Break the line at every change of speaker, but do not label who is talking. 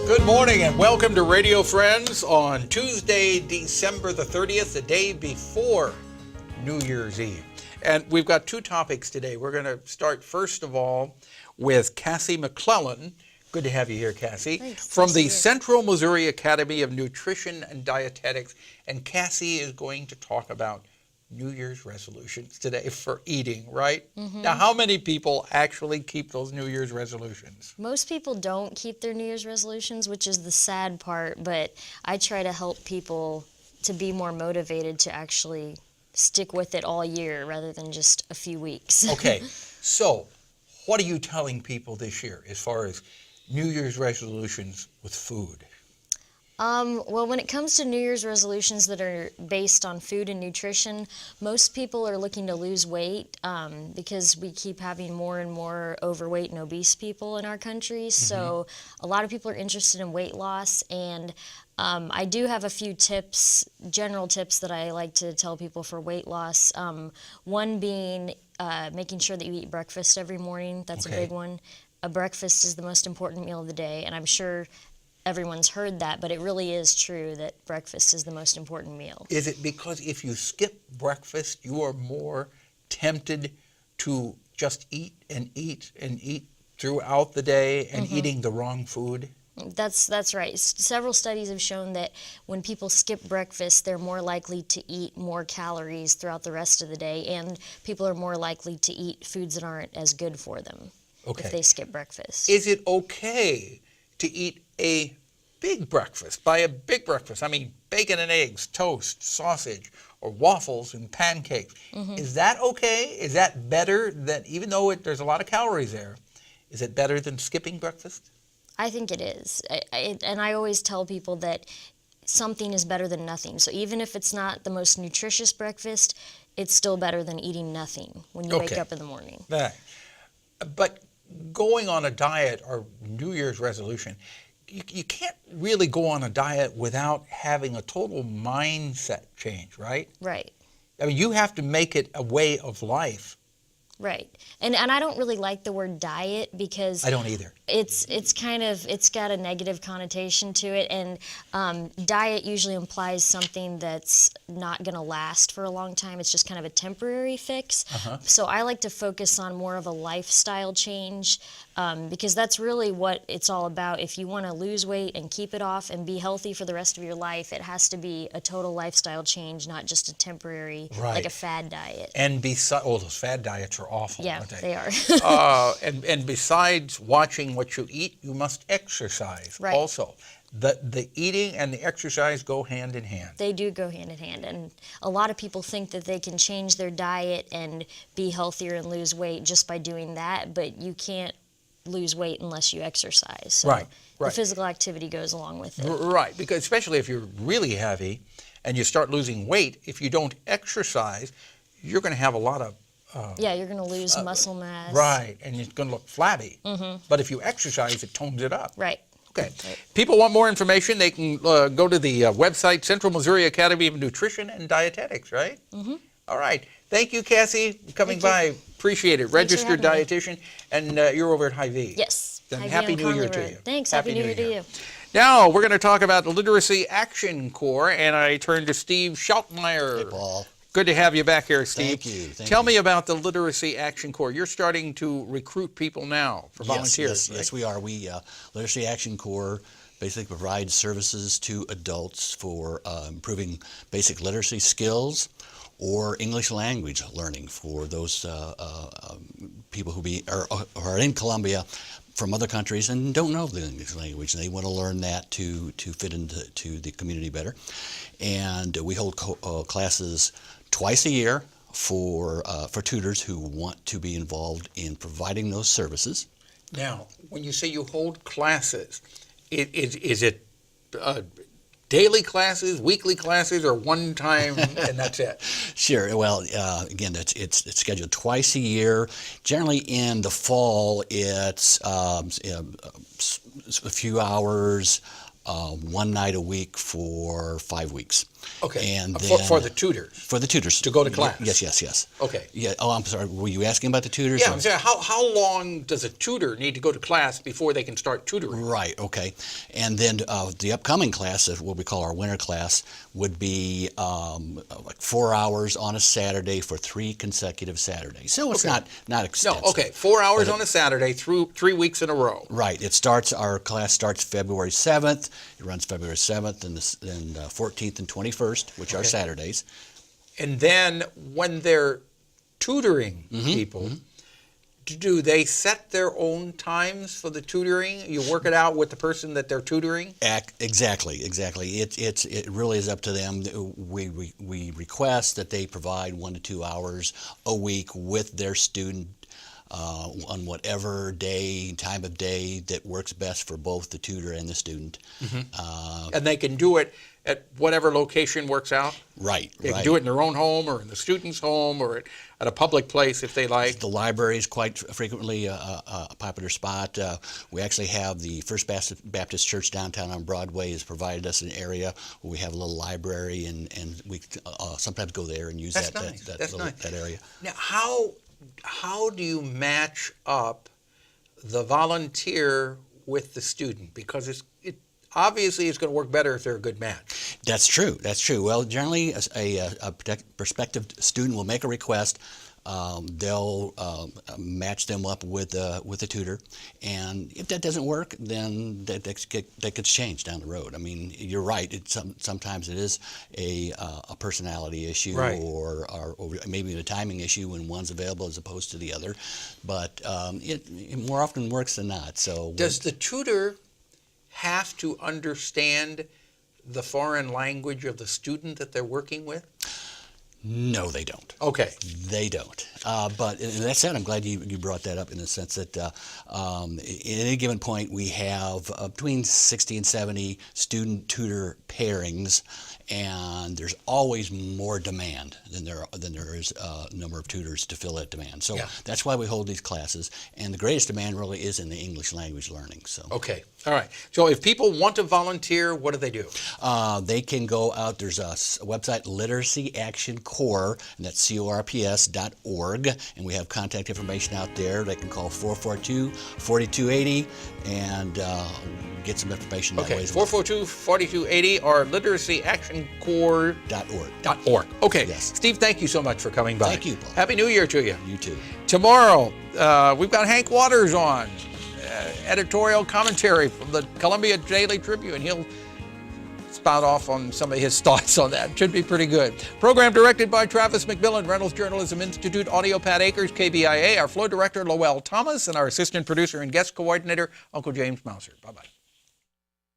Good morning and welcome to Radio Friends on Tuesday, December the 30th, the day before New Year's Eve. And we've got two topics today. We're going to start first of all with CASSIE McCLELLAN. Good to have you here, Cassie.
Thanks.
From the Central Missouri Academy of Nutrition and Dietetics. And Cassie is going to talk about New Year's resolutions today for eating, right? Mm-hmm. Now, how many people actually keep those New Year's resolutions?
Most people don't keep their New Year's resolutions, which is the sad part, but I try to help people to be more motivated to actually stick with it all year rather than just a few weeks.
Okay, so what are you telling people this year as far as New Year's resolutions with food?
Well, when it comes to New Year's resolutions that are based on food and nutrition, most people are looking to lose weight because we keep having more and more overweight and obese people in our country. Mm-hmm. So a lot of people are interested in weight loss, and I do have a few tips, general tips that I like to tell people for weight loss. One being making sure that you eat breakfast every morning. That's
okay.
A big one. A breakfast is the most important meal of the day, and I'm sure everyone's heard that, but it really is true that breakfast is the most important meal.
Is it because if you skip breakfast, you are more tempted to just eat and eat and eat throughout the day and
Mm-hmm.
eating the wrong food?
That's right. Several studies have shown that when people skip breakfast, they're more likely to eat more calories throughout the rest of the day, and people are more likely to eat foods that aren't as good for them if they skip breakfast.
Is it okay to eat a big breakfast? By a big breakfast, I mean bacon and eggs, toast, sausage, or waffles and pancakes. Mm-hmm. Is that okay? Is that better than, even though there's a lot of calories there, is it better than skipping breakfast?
I think it is. And I always tell people that something is better than nothing. So even if it's not the most nutritious breakfast, it's still better than eating nothing when you wake up in the morning.
Right. But going on a diet or New Year's resolution, you can't really go on a diet without having a total mindset change, right?
Right.
I mean, you have to make it a way of life.
Right. And I don't really like the word diet because
I don't either.
It's got a negative connotation to it, and diet usually implies something that's not going to last for a long time. It's just kind of a temporary fix. Uh-huh. So I like to focus on more of a lifestyle change because that's really what it's all about. If you want to lose weight and keep it off and be healthy for the rest of your life, it has to be a total lifestyle change, not just a temporary, like a fad diet.
And those fad diets are awful, aren't they?
They are.
And besides watching what you eat, you must exercise also. The eating and the exercise go hand in hand.
They do go hand in hand, and a lot of people think that they can change their diet and be healthier and lose weight just by doing that, but you can't lose weight unless you exercise. So
right.
The physical activity goes along with it.
Right, because especially if you're really heavy and you start losing weight, if you don't exercise, you're going to have a lot of
you're going to lose muscle mass.
Right, and it's going to look flabby. Mm-hmm. But if you exercise, it tones it up.
Right.
Okay. Right. People want more information, they can go to the website, Central Missouri Academy of Nutrition and Dietetics, right? Mm-hmm. All right. Thank you, Cassie, for coming by. Appreciate it. Registered Dietitian, and you're over at Hy-Vee.
Yes.
Then Happy New Year to you.
Thanks. Happy New Year to you.
Now, we're going to talk about the Literacy Action Corps, and I turn to Steve Sheltmire.
Hey, Paul.
Good to have you back here, Steve.
Thank you.
Tell me about the Literacy Action Corps. You're starting to recruit people now for volunteers.
Yes, we are. Literacy Action Corps basically provides services to adults for improving basic literacy skills or English language learning for those people who are in Columbia from other countries and don't know the English language, and they want to learn that to fit into the community better. And we hold classes twice a year for tutors who want to be involved in providing those services.
Now, when you say you hold classes, is it daily classes, weekly classes, or one time and that's it?
Sure. Well, again, it's scheduled twice a year. Generally, in the fall, it's a few hours, one night a week for 5 weeks.
Okay.
And then,
for the tutors.
For the tutors
To go to class.
Yes.
Okay.
Yeah. Oh, I'm sorry. Were you asking about the tutors?
Yeah, I'm saying how long does a tutor need to go to class before they can start tutoring?
Right, okay. And then the upcoming class, what we call our winter class, would be like 4 hours on a Saturday for 3 consecutive Saturdays. So it's not extensive.
No, okay, 4 hours on a Saturday through 3 weeks in a row.
Right. Our class starts February 7th. It runs February 7th and 14th and 21st, which are Saturdays.
And then when they're tutoring people, do they set their own times for the tutoring? You work it out with the person that they're tutoring?
Exactly. It really is up to them. We request that they provide 1 to 2 hours a week with their student on whatever time of day that works best for both the tutor and the student.
And they can do it at whatever location works out?
Right.
They can do it in their own home or in the student's home or at a public place if they like.
The library is quite frequently a popular spot. We actually have the First Baptist Church downtown on Broadway has provided us an area where we have a little library, and we sometimes go there and use that area.
Now, how do you match up the volunteer with the student? Because it obviously it's going to work better if they're a good match.
That's true. Well, generally, a prospective student will make a request. They'll match them up with a tutor, and if that doesn't work, then that gets changed down the road. I mean, you're right. Sometimes it is a personality issue,
right,
or maybe a timing issue when one's available as opposed to the other. But it more often works than not. So
does the tutor have to understand the foreign language of the student that they're working with?
No, they don't.
Okay.
They don't. But in that said, I'm glad you brought that up in the sense that at any given point we have between 60 and 70 student-tutor pairings, and there's always more demand than there is number of tutors to fill that demand. So that's why we hold these classes, and the greatest demand really is in the English language learning. So
okay, all right. So if people want to volunteer, what do they do?
They can go out. There's a website, Literacy Action Corps, and that's corps.org, and we have contact information out there. They can call 442-4280 and get some information that way.
442-4280 or literacyactioncorps.org. Okay.
Yes.
Steve, thank you so much for coming by.
Thank you, Paul.
Happy New Year to you.
You too.
Tomorrow, we've got Hank Waters on, editorial commentary from the Columbia Daily Tribune. He'll spout off on some of his thoughts on that. Should be pretty good. Program directed by Travis McMillan, Reynolds Journalism Institute, Audio Pat Akers, KBIA, our flow director, Lowell Thomas, and our assistant producer and guest coordinator, Uncle James Mouser. Bye-bye.